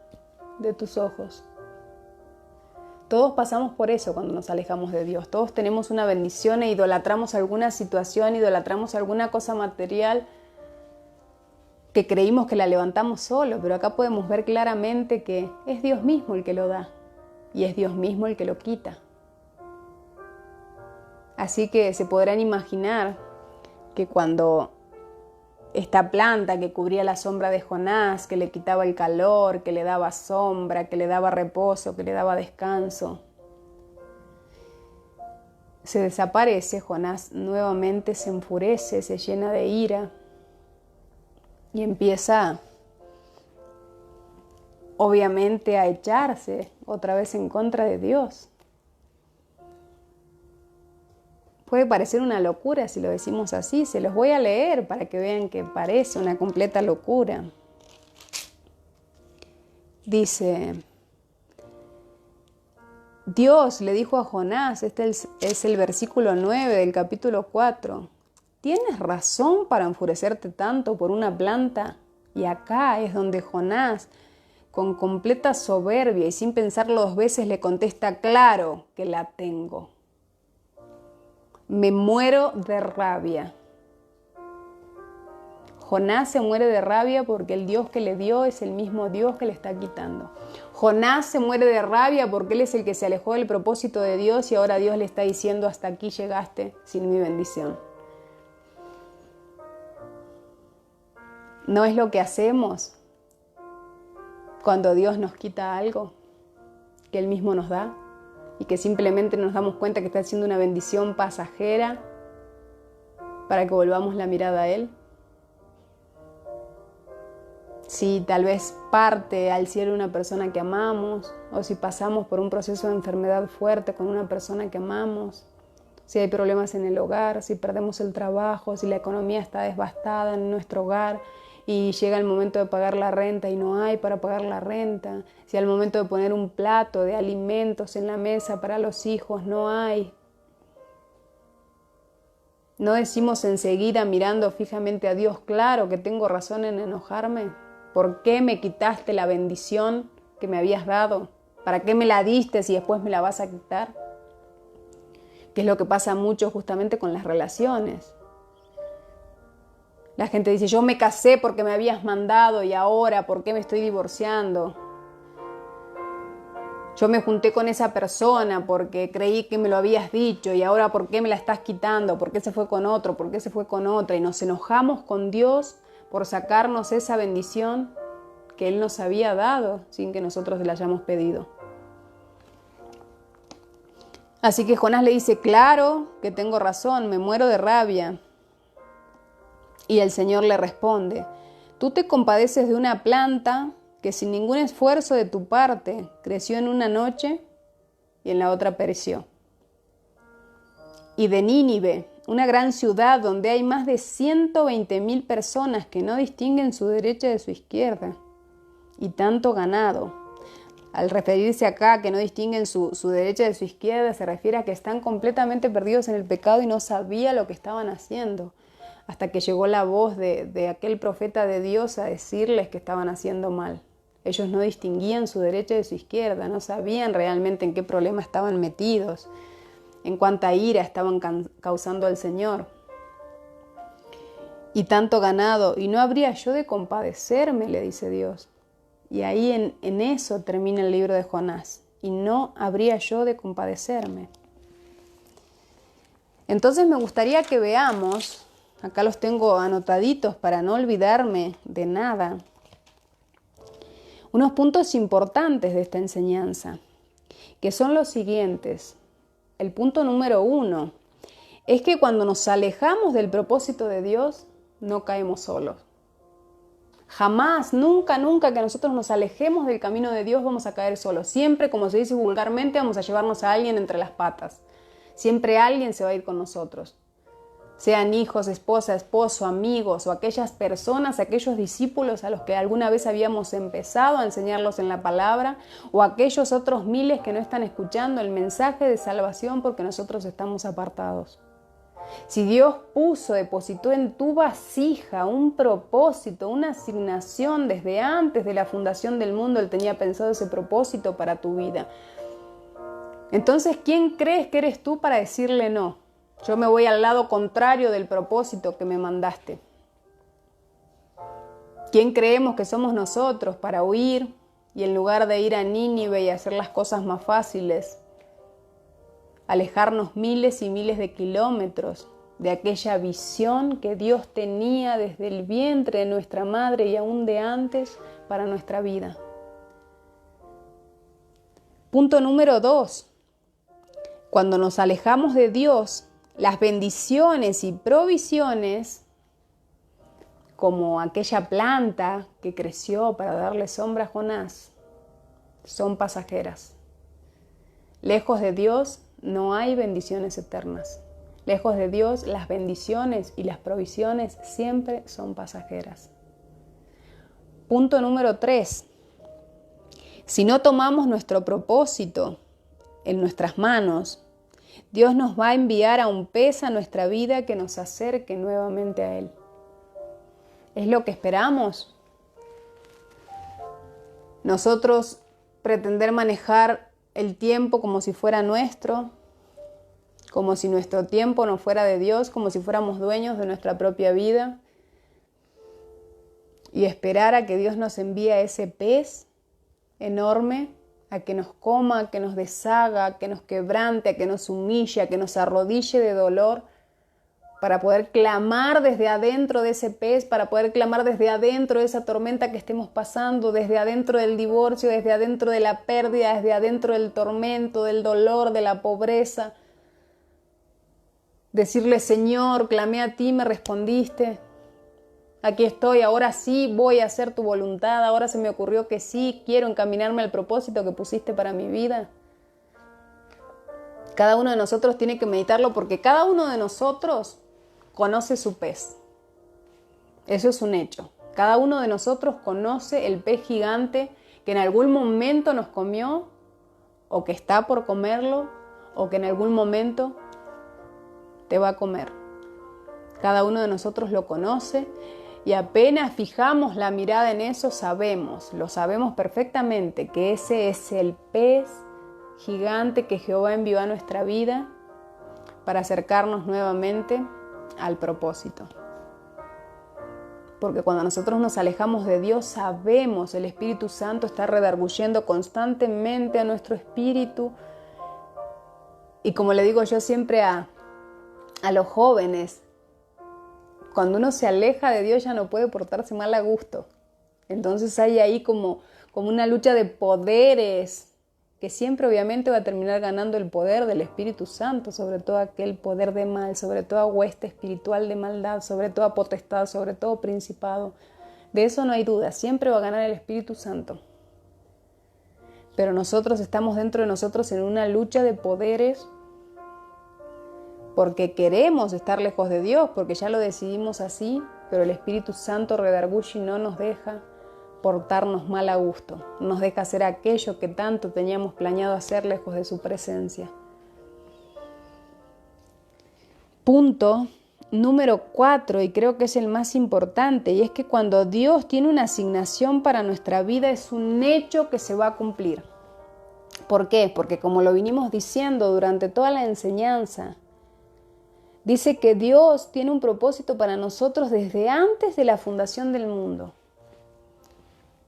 de tus ojos? Todos pasamos por eso cuando nos alejamos de Dios. Todos tenemos una bendición e idolatramos alguna situación, idolatramos alguna cosa material que creímos que la levantamos solo, pero acá podemos ver claramente que es Dios mismo el que lo da y es Dios mismo el que lo quita. Así que se podrán imaginar que cuando esta planta que cubría la sombra de Jonás, que le quitaba el calor, que le daba sombra, que le daba reposo, que le daba descanso, se desaparece, Jonás nuevamente se enfurece, se llena de ira y empieza obviamente a echarse otra vez en contra de Dios. Puede parecer una locura si lo decimos así, se los voy a leer para que vean que parece una completa locura. Dice, Dios le dijo a Jonás, este es el versículo 9 del capítulo 4, ¿tienes razón para enfurecerte tanto por una planta? Y acá es donde Jonás, con completa soberbia y sin pensarlo dos veces, le contesta, claro que la tengo. Me muero de rabia. Jonás se muere de rabia porque el Dios que le dio es el mismo Dios que le está quitando. Jonás se muere de rabia porque él es el que se alejó del propósito de Dios y ahora Dios le está diciendo, hasta aquí llegaste sin mi bendición. ¿No es lo que hacemos cuando Dios nos quita algo que Él mismo nos da? Y que simplemente nos damos cuenta que está haciendo una bendición pasajera para que volvamos la mirada a Él. Si tal vez parte al cielo una persona que amamos, o si pasamos por un proceso de enfermedad fuerte con una persona que amamos, si hay problemas en el hogar, si perdemos el trabajo, si la economía está devastada en nuestro hogar, y llega el momento de pagar la renta y no hay para pagar la renta, si al momento de poner un plato de alimentos en la mesa para los hijos no hay. No decimos enseguida mirando fijamente a Dios, claro que tengo razón en enojarme. ¿Por qué me quitaste la bendición que me habías dado? ¿Para qué me la diste si después me la vas a quitar? Que es lo que pasa mucho justamente con las relaciones. La gente dice, yo me casé porque me habías mandado y ahora, ¿por qué me estoy divorciando? Yo me junté con esa persona porque creí que me lo habías dicho y ahora, ¿por qué me la estás quitando? ¿Por qué se fue con otro? ¿Por qué se fue con otra? Y nos enojamos con Dios por sacarnos esa bendición que Él nos había dado sin que nosotros la hayamos pedido. Así que Jonás le dice, claro que tengo razón, me muero de rabia. Y el Señor le responde, tú te compadeces de una planta que sin ningún esfuerzo de tu parte creció en una noche y en la otra pereció. Y de Nínive, una gran ciudad donde hay más de 120.000 personas que no distinguen su derecha de su izquierda, y tanto ganado. Al referirse acá que no distinguen su derecha de su izquierda, se refiere a que están completamente perdidos en el pecado y no sabían lo que estaban haciendo, hasta que llegó la voz de aquel profeta de Dios a decirles que estaban haciendo mal. Ellos no distinguían su derecha de su izquierda, no sabían realmente en qué problema estaban metidos, en cuánta ira estaban causando al Señor. Y tanto ganado, ¿y no habría yo de compadecerme?, le dice Dios. Y ahí en eso termina el libro de Jonás. Y no habría yo de compadecerme. Entonces me gustaría que veamos, acá los tengo anotaditos para no olvidarme de nada, unos puntos importantes de esta enseñanza, que son los siguientes. El punto número 1 es que cuando nos alejamos del propósito de Dios, no caemos solos. Jamás, nunca que nosotros nos alejemos del camino de Dios vamos a caer solos. Siempre, como se dice vulgarmente, vamos a llevarnos a alguien entre las patas. Siempre alguien se va a ir con nosotros. Sean hijos, esposa, esposo, amigos o aquellas personas, aquellos discípulos a los que alguna vez habíamos empezado a enseñarlos en la palabra, o aquellos otros miles que no están escuchando el mensaje de salvación porque nosotros estamos apartados. Si Dios depositó en tu vasija un propósito, una asignación desde antes de la fundación del mundo, Él tenía pensado ese propósito para tu vida. Entonces, ¿quién crees que eres tú para decirle no? Yo me voy al lado contrario del propósito que me mandaste. ¿Quién creemos que somos nosotros para huir y en lugar de ir a Nínive y hacer las cosas más fáciles, alejarnos miles y miles de kilómetros de aquella visión que Dios tenía desde el vientre de nuestra madre y aún de antes para nuestra vida? Punto número 2. Cuando nos alejamos de Dios, las bendiciones y provisiones, como aquella planta que creció para darle sombra a Jonás, son pasajeras. Lejos de Dios no hay bendiciones eternas. Lejos de Dios, las bendiciones y las provisiones siempre son pasajeras. Punto número 3. Si no tomamos nuestro propósito en nuestras manos, Dios nos va a enviar a un pez a nuestra vida que nos acerque nuevamente a Él. ¿Es lo que esperamos? Nosotros pretender manejar el tiempo como si fuera nuestro, como si nuestro tiempo no fuera de Dios, como si fuéramos dueños de nuestra propia vida, y esperar a que Dios nos envíe a ese pez enorme, a que nos coma, a que nos deshaga, a que nos quebrante, a que nos humille, a que nos arrodille de dolor, para poder clamar desde adentro de ese pez, para poder clamar desde adentro de esa tormenta que estemos pasando, desde adentro del divorcio, desde adentro de la pérdida, desde adentro del tormento, del dolor, de la pobreza. Decirle, Señor, clamé a ti, me respondiste. Aquí estoy, ahora sí voy a hacer tu voluntad, ahora se me ocurrió que sí, quiero encaminarme al propósito que pusiste para mi vida. Cada uno de nosotros tiene que meditarlo porque cada uno de nosotros conoce su pez. Eso es un hecho. Cada uno de nosotros conoce el pez gigante que en algún momento nos comió o que está por comerlo o que en algún momento te va a comer. Cada uno de nosotros lo conoce. Y apenas fijamos la mirada en eso, lo sabemos perfectamente, que ese es el pez gigante que Jehová envió a nuestra vida para acercarnos nuevamente al propósito. Porque cuando nosotros nos alejamos de Dios, sabemos, el Espíritu Santo está redarguyendo constantemente a nuestro espíritu. Y como le digo yo siempre a los jóvenes, cuando uno se aleja de Dios ya no puede portarse mal a gusto. Entonces hay ahí como una lucha de poderes que siempre obviamente va a terminar ganando el poder del Espíritu Santo, sobre todo aquel poder de mal, sobre toda hueste espiritual de maldad, sobre toda potestad, sobre todo principado. De eso no hay duda, siempre va a ganar el Espíritu Santo. Pero nosotros estamos dentro de nosotros en una lucha de poderes porque queremos estar lejos de Dios, porque ya lo decidimos así, pero el Espíritu Santo redarguye y no nos deja portarnos mal a gusto, nos deja hacer aquello que tanto teníamos planeado hacer lejos de su presencia. Punto número 4, y creo que es el más importante, y es que cuando Dios tiene una asignación para nuestra vida es un hecho que se va a cumplir. ¿Por qué? Porque como lo vinimos diciendo durante toda la enseñanza, dice que Dios tiene un propósito para nosotros desde antes de la fundación del mundo.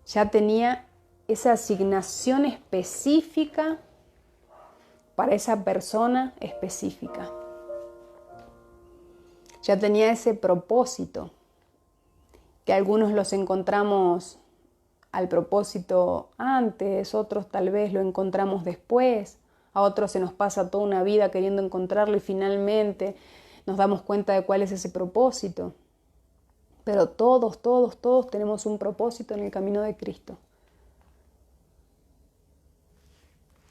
Ya tenía esa asignación específica para esa persona específica. Ya tenía ese propósito, que algunos los encontramos al propósito antes, otros tal vez lo encontramos después, a otros se nos pasa toda una vida queriendo encontrarlo y finalmente nos damos cuenta de cuál es ese propósito. Pero todos tenemos un propósito en el camino de Cristo.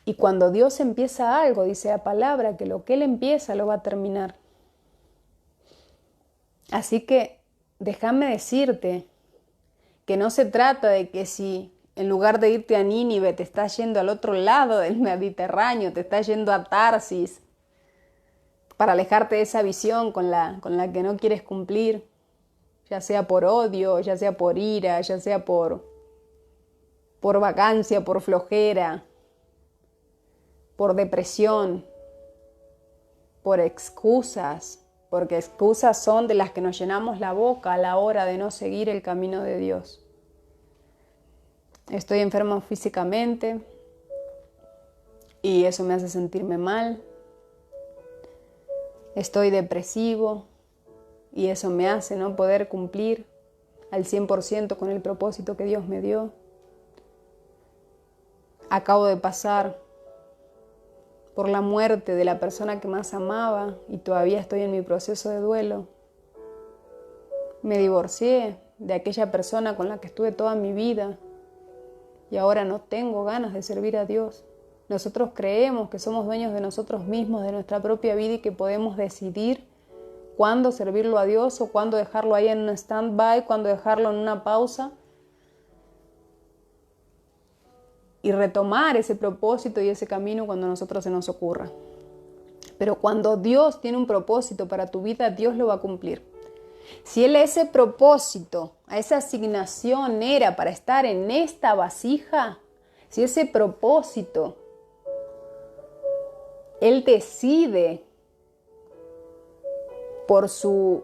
Y cuando Dios empieza algo, dice la palabra, que lo que Él empieza lo va a terminar. Así que déjame decirte que no se trata de que si en lugar de irte a Nínive te estás yendo al otro lado del Mediterráneo, te estás yendo a Tarsis para alejarte de esa visión con la que no quieres cumplir, ya sea por odio, ya sea por ira, ya sea por vacancia, por flojera, por depresión, por excusas, porque excusas son de las que nos llenamos la boca a la hora de no seguir el camino de Dios. Estoy enfermo físicamente y eso me hace sentirme mal. Estoy depresivo y eso me hace no poder cumplir al 100% con el propósito que Dios me dio. Acabo de pasar por la muerte de la persona que más amaba y todavía estoy en mi proceso de duelo. Me divorcié de aquella persona con la que estuve toda mi vida y ahora no tengo ganas de servir a Dios. Nosotros creemos que somos dueños de nosotros mismos, de nuestra propia vida y que podemos decidir cuándo servirlo a Dios o cuándo dejarlo ahí en un stand-by, cuándo dejarlo en una pausa y retomar ese propósito y ese camino cuando a nosotros se nos ocurra. Pero cuando Dios tiene un propósito para tu vida, Dios lo va a cumplir. Si Él ese propósito, a esa asignación era para estar en esta vasija, si ese propósito Él decide por su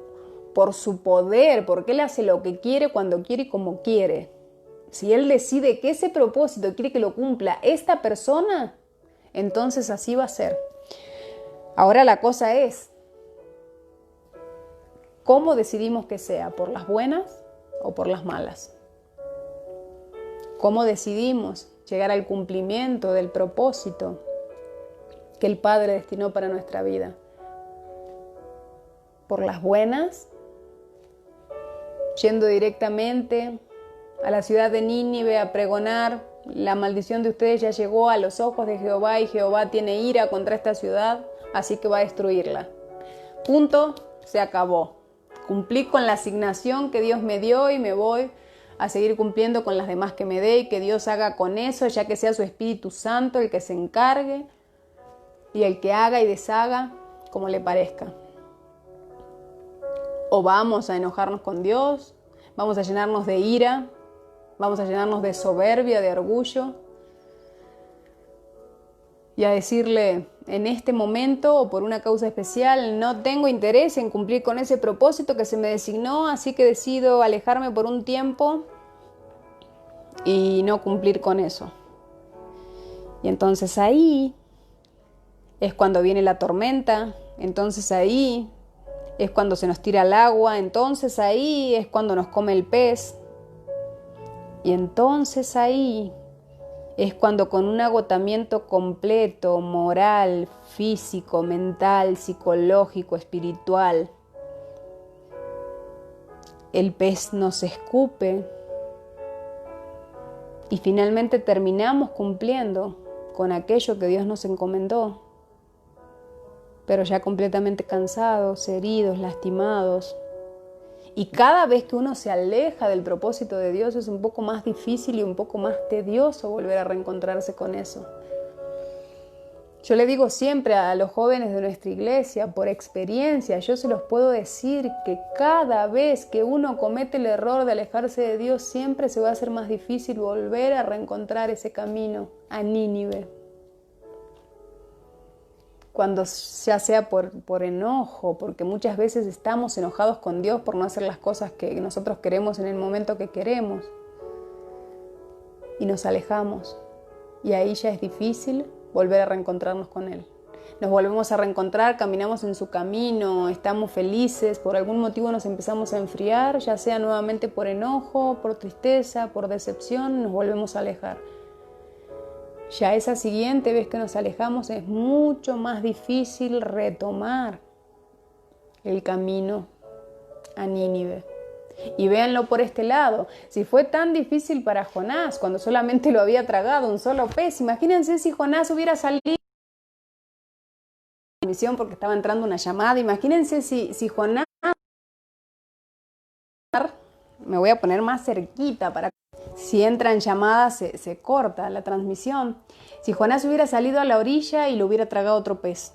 poder, porque Él hace lo que quiere, cuando quiere y como quiere. Si Él decide que ese propósito quiere que lo cumpla esta persona, entonces así va a ser. Ahora la cosa es, ¿cómo decidimos que sea? ¿Por las buenas o por las malas? ¿Cómo decidimos llegar al cumplimiento del propósito que el Padre destinó para nuestra vida? ¿Por las buenas? Yendo directamente a la ciudad de Nínive a pregonar: la maldición de ustedes ya llegó a los ojos de Jehová y Jehová tiene ira contra esta ciudad, así que va a destruirla. Punto, se acabó. Cumplí con la asignación que Dios me dio y me voy a seguir cumpliendo con las demás que me dé y que Dios haga con eso, ya que sea su Espíritu Santo el que se encargue y el que haga y deshaga como le parezca. O vamos a enojarnos con Dios, vamos a llenarnos de ira, vamos a llenarnos de soberbia, de orgullo y a decirle: en este momento o por una causa especial no tengo interés en cumplir con ese propósito que se me designó, así que decido alejarme por un tiempo y no cumplir con eso. Y entonces ahí es cuando viene la tormenta, entonces ahí es cuando se nos tira el agua, entonces ahí es cuando nos come el pez. Y entonces ahí Es cuando con un agotamiento completo, moral, físico, mental, psicológico, espiritual, el pez nos escupe y finalmente terminamos cumpliendo con aquello que Dios nos encomendó, pero ya completamente cansados, heridos, lastimados. Y cada vez que uno se aleja del propósito de Dios es un poco más difícil y un poco más tedioso volver a reencontrarse con eso. Yo le digo siempre a los jóvenes de nuestra iglesia, por experiencia, yo se los puedo decir que cada vez que uno comete el error de alejarse de Dios, siempre se va a hacer más difícil volver a reencontrar ese camino a Nínive. Cuando ya sea por enojo, porque muchas veces estamos enojados con Dios por no hacer las cosas que nosotros queremos en el momento que queremos y nos alejamos. Y ahí ya es difícil volver a reencontrarnos con Él. Nos volvemos a reencontrar, caminamos en su camino, estamos felices, por algún motivo nos empezamos a enfriar, ya sea nuevamente por enojo, por tristeza, por decepción, nos volvemos a alejar. Ya esa siguiente vez que nos alejamos es mucho más difícil retomar el camino a Nínive. Y véanlo por este lado, si fue tan difícil para Jonás cuando solamente lo había tragado un solo pez, imagínense si Jonás hubiera salido de la misión porque estaba entrando una llamada, imagínense si Jonás, me voy a poner más cerquita para si entran llamadas se corta la transmisión. Si Jonás hubiera salido a la orilla y lo hubiera tragado otro pez.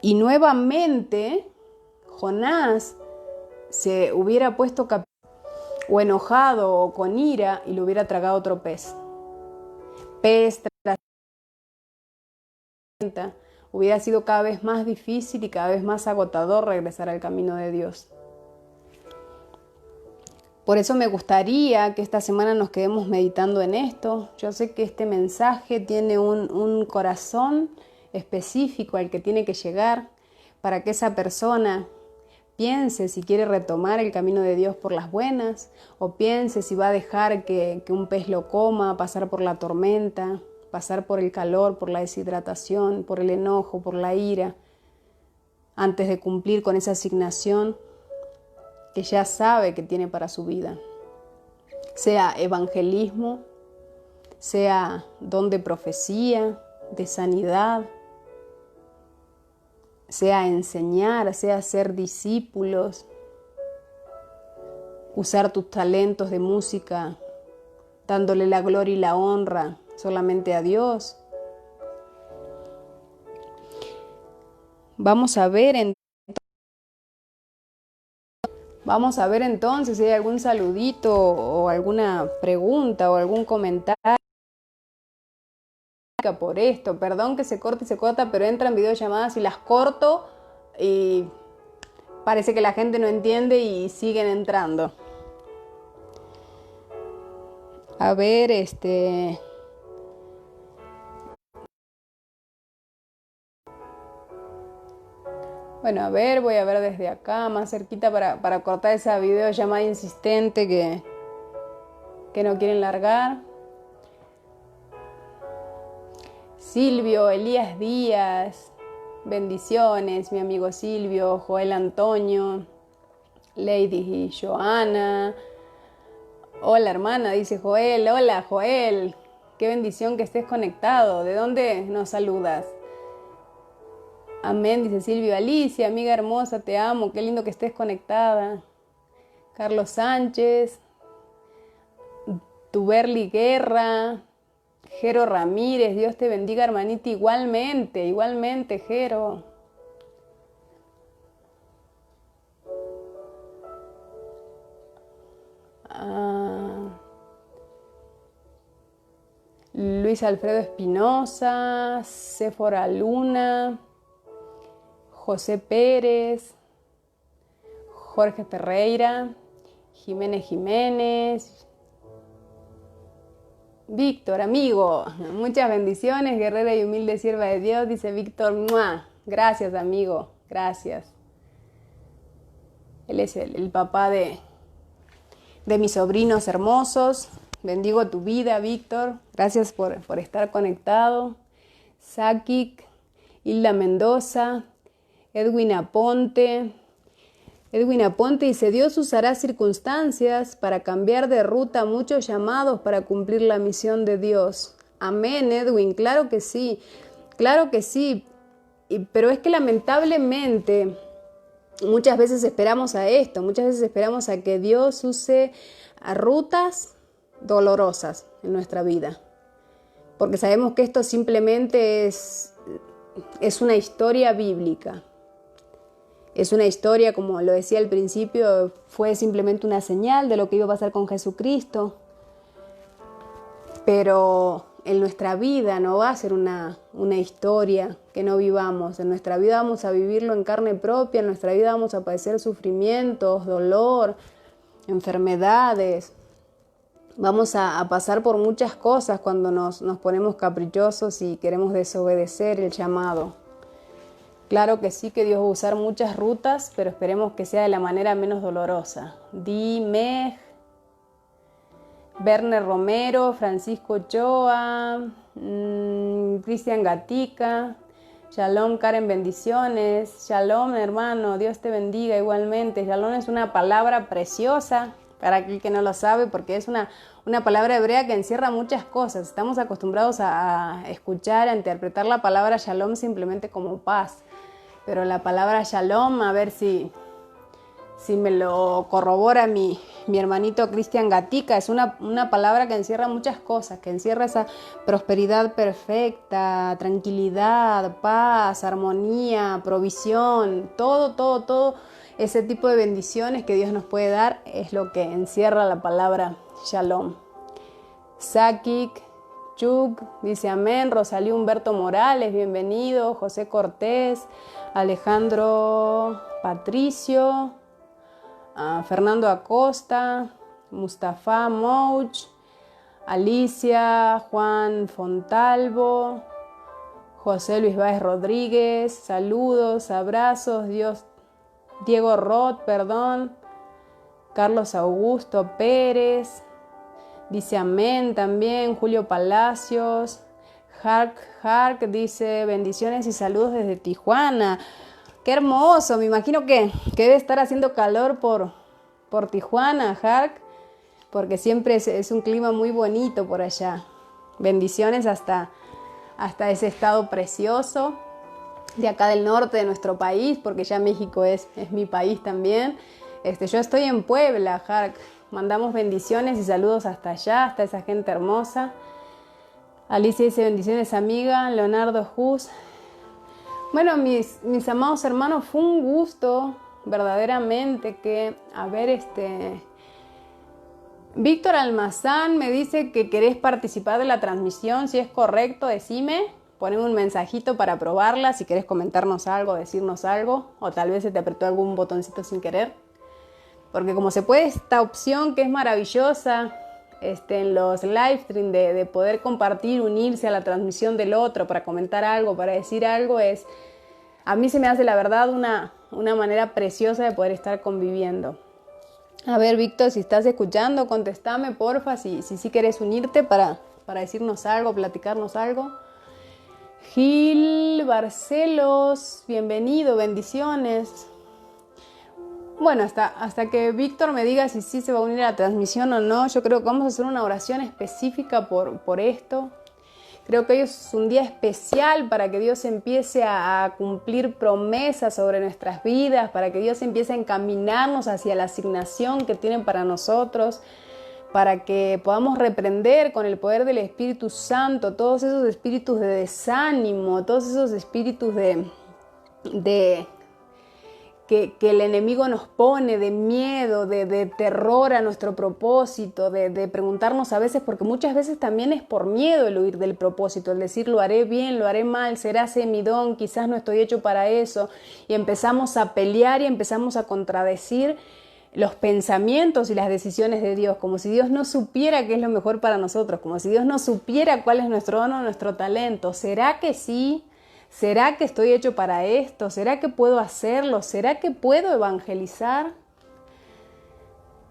Y nuevamente Jonás se hubiera puesto o enojado o con ira y lo hubiera tragado otro pez. Pez tras hubiera sido cada vez más difícil y cada vez más agotador regresar al camino de Dios. Por eso me gustaría que esta semana nos quedemos meditando en esto. Yo sé que este mensaje tiene un corazón específico al que tiene que llegar para que esa persona piense si quiere retomar el camino de Dios por las buenas o piense si va a dejar que un pez lo coma, pasar por la tormenta, pasar por el calor, por la deshidratación, por el enojo, por la ira, antes de cumplir con esa asignación que ya sabe que tiene para su vida. Sea evangelismo, sea don de profecía, de sanidad, sea enseñar, sea ser discípulos, usar tus talentos de música, dándole la gloria y la honra solamente a Dios. Vamos a ver entonces si hay algún saludito o alguna pregunta o algún comentario por esto. Perdón que se corta y se corta, pero entran videollamadas y las corto y parece que la gente no entiende y siguen entrando. A ver, Bueno, a ver, voy a ver desde acá, más cerquita para cortar esa videollamada insistente que no quieren largar. Silvio, Elías Díaz, bendiciones, mi amigo Silvio, Joel Antonio, Lady Joana. Hola hermana, dice Joel. Hola Joel, qué bendición que estés conectado. ¿De dónde nos saludas? Amén, dice Silvio. Alicia, amiga hermosa, te amo, qué lindo que estés conectada. Carlos Sánchez, Tuberli Guerra, Jero Ramírez, Dios te bendiga hermanita, igualmente Jero. Luis Alfredo Espinosa, Séfora Luna, José Pérez, Jorge Ferreira, Jiménez, Víctor, amigo, muchas bendiciones, guerrera y humilde sierva de Dios, dice Víctor. ¡Mua! Gracias, amigo, gracias. Él es el papá de mis sobrinos hermosos, bendigo tu vida, Víctor. Gracias por estar conectado. Sakik, Hilda Mendoza, Edwin Aponte. Edwin Aponte dice, Dios usará circunstancias para cambiar de ruta muchos llamados para cumplir la misión de Dios. Amén, Edwin, claro que sí, pero es que lamentablemente muchas veces esperamos a esto, muchas veces esperamos a que Dios use a rutas dolorosas en nuestra vida, porque sabemos que esto simplemente es una historia bíblica. Es una historia, como lo decía al principio, fue simplemente una señal de lo que iba a pasar con Jesucristo. Pero en nuestra vida no va a ser una historia que no vivamos. En nuestra vida vamos a vivirlo en carne propia, en nuestra vida vamos a padecer sufrimientos, dolor, enfermedades. Vamos a pasar por muchas cosas cuando nos ponemos caprichosos y queremos desobedecer el llamado. Claro que sí, que Dios va a usar muchas rutas, pero esperemos que sea de la manera menos dolorosa. Dime, Werner Romero, Francisco Ochoa, Cristian Gatica, Shalom Karen, bendiciones. Shalom hermano, Dios te bendiga igualmente. Shalom es una palabra preciosa para aquel que no lo sabe, porque es una palabra hebrea que encierra muchas cosas. Estamos acostumbrados a escuchar, a interpretar la palabra Shalom simplemente como paz. Pero la palabra Shalom, a ver si me lo corrobora mi hermanito Cristian Gatica, es una palabra que encierra muchas cosas, que encierra esa prosperidad perfecta, tranquilidad, paz, armonía, provisión, todo ese tipo de bendiciones que Dios nos puede dar es lo que encierra la palabra Shalom. Sakik, Chuk, dice amén. Rosalí Humberto Morales, bienvenido. José Cortés, Alejandro Patricio, Fernando Acosta, Mustafa Mouch, Alicia, Juan Fontalvo, José Luis Báez Rodríguez, saludos, abrazos, Diego Roth, Carlos Augusto Pérez, dice amén también. Julio Palacios, Hark dice bendiciones y saludos desde Tijuana. Qué hermoso, me imagino que debe estar haciendo calor por Tijuana, Hark, porque siempre es un clima muy bonito por allá. Bendiciones hasta ese estado precioso de acá del norte de nuestro país, porque ya México es mi país también. Yo estoy en Puebla, Hark. Mandamos bendiciones y saludos hasta allá, hasta esa gente hermosa. Alicia dice bendiciones amiga. Leonardo Jus. Bueno, mis amados hermanos, fue un gusto verdaderamente Víctor Almazán me dice que querés participar de la transmisión. Si es correcto, decime. Poneme un mensajito para probarla. Si querés comentarnos algo, decirnos algo. O tal vez se te apretó algún botoncito sin querer. Porque como se puede esta opción que es maravillosa en los live stream de poder compartir, unirse a la transmisión del otro para comentar algo, para decir algo, a mí se me hace la verdad una manera preciosa de poder estar conviviendo. A ver, Víctor, si estás escuchando, contestame, porfa, si querés unirte para decirnos algo, platicarnos algo. Gil Barcelos, bienvenido, bendiciones. Bueno, hasta que Víctor me diga si sí se va a unir a la transmisión o no, yo creo que vamos a hacer una oración específica por esto. Creo que hoy es un día especial para que Dios empiece a cumplir promesas sobre nuestras vidas, para que Dios empiece a encaminarnos hacia la asignación que tiene para nosotros, para que podamos reprender con el poder del Espíritu Santo todos esos espíritus de desánimo, todos esos espíritus que el enemigo nos pone, de miedo, de terror a nuestro propósito, de preguntarnos a veces, porque muchas veces también es por miedo el huir del propósito, el decir lo haré bien, lo haré mal, será ese mi don, quizás no estoy hecho para eso, y empezamos a pelear y empezamos a contradecir los pensamientos y las decisiones de Dios, como si Dios no supiera qué es lo mejor para nosotros, como si Dios no supiera cuál es nuestro don o nuestro talento. ¿Será que sí? ¿Será que estoy hecho para esto? ¿Será que puedo hacerlo? ¿Será que puedo evangelizar?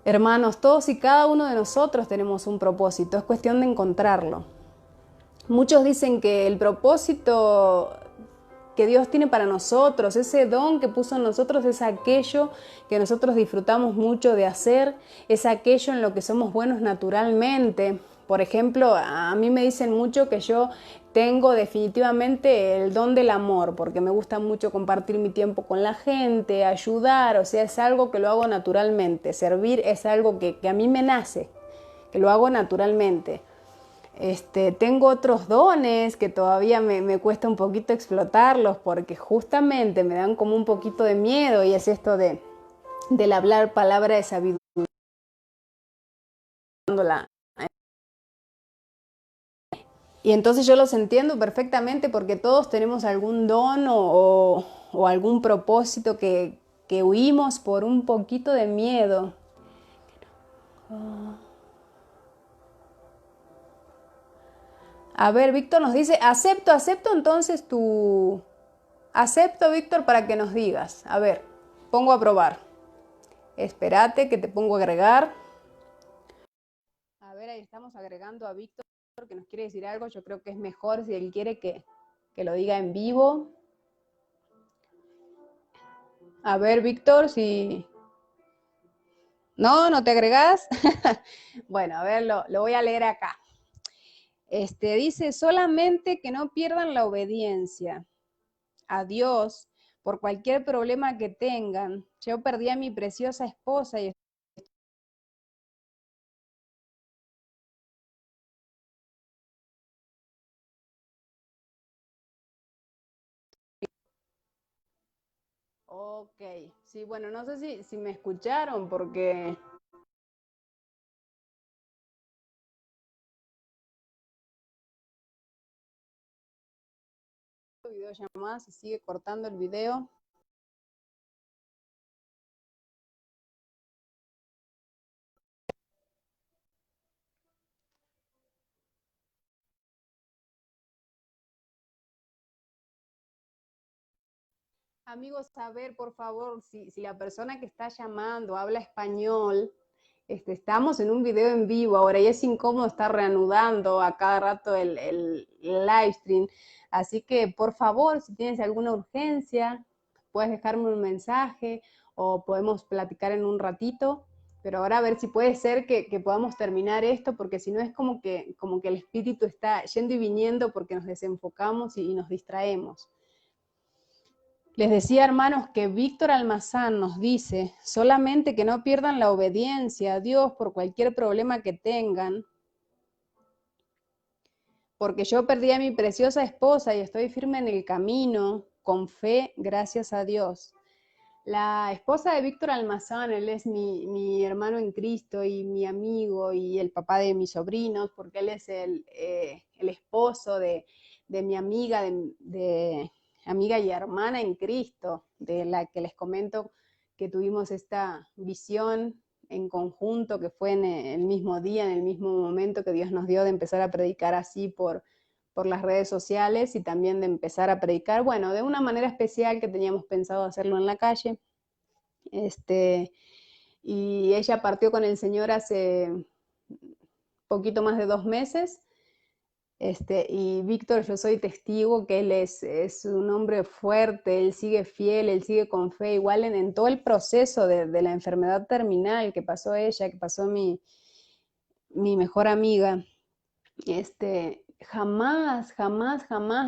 Hermanos, todos y cada uno de nosotros tenemos un propósito, es cuestión de encontrarlo. Muchos dicen que el propósito que Dios tiene para nosotros, ese don que puso en nosotros, es aquello que nosotros disfrutamos mucho de hacer, es aquello en lo que somos buenos naturalmente. Por ejemplo, a mí me dicen mucho que yo tengo definitivamente el don del amor, porque me gusta mucho compartir mi tiempo con la gente, ayudar, o sea, es algo que lo hago naturalmente. Servir es algo que a mí me nace, que lo hago naturalmente. Tengo otros dones que todavía me cuesta un poquito explotarlos porque justamente me dan como un poquito de miedo, y es esto del hablar palabra de sabiduría. Y entonces yo los entiendo perfectamente porque todos tenemos algún don o algún propósito que huimos por un poquito de miedo. A ver, Víctor nos dice, acepto entonces tu... Acepto, Víctor, para que nos digas. A ver, pongo a probar. Espérate que te pongo a agregar. A ver, ahí estamos agregando a Víctor que nos quiere decir algo. Yo creo que es mejor si él quiere que lo diga en vivo. A ver, Víctor, si... No te agregás. Bueno, a ver, lo voy a leer acá. Dice, solamente que no pierdan la obediencia a Dios por cualquier problema que tengan. Yo perdí a mi preciosa esposa y... Ok, sí, bueno, no sé si me escucharon porque... videollamada se sigue cortando el video. Amigos, saber por favor si la persona que está llamando habla español. Estamos en un video en vivo ahora y es incómodo estar reanudando a cada rato el live stream. Así que por favor, si tienes alguna urgencia, puedes dejarme un mensaje o podemos platicar en un ratito. Pero ahora a ver si puede ser que podamos terminar esto, porque si no es como que el espíritu está yendo y viniendo porque nos desenfocamos y nos distraemos. Les decía, hermanos, que Víctor Almazán nos dice solamente que no pierdan la obediencia a Dios por cualquier problema que tengan, porque yo perdí a mi preciosa esposa y estoy firme en el camino, con fe, gracias a Dios. La esposa de Víctor Almazán, él es mi hermano en Cristo y mi amigo y el papá de mis sobrinos, porque él es el esposo de mi amiga, de amiga y hermana en Cristo, de la que les comento que tuvimos esta visión en conjunto, que fue en el mismo día, en el mismo momento que Dios nos dio de empezar a predicar así por las redes sociales, y también de empezar a predicar, bueno, de una manera especial que teníamos pensado hacerlo en la calle. Y ella partió con el Señor hace poquito más de 2 meses. Y Víctor, yo soy testigo que él es un hombre fuerte, él sigue fiel, él sigue con fe, igual en todo el proceso de la enfermedad terminal que pasó ella, que pasó mi mejor amiga. Jamás,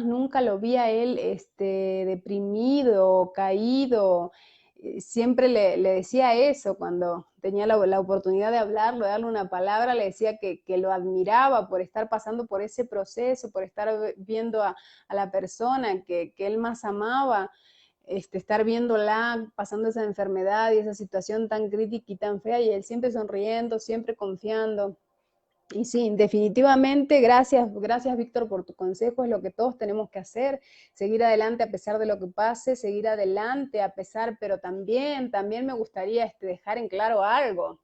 nunca lo vi a él deprimido, caído. Siempre le decía eso cuando tenía la oportunidad de hablarlo, de darle una palabra, le decía que lo admiraba por estar pasando por ese proceso, por estar viendo a la persona que él más amaba, estar viéndola pasando esa enfermedad y esa situación tan crítica y tan fea, y él siempre sonriendo, siempre confiando. Y sí, definitivamente, gracias Víctor por tu consejo, es lo que todos tenemos que hacer, seguir adelante a pesar de lo que pase, seguir adelante a pesar, pero también me gustaría dejar en claro algo.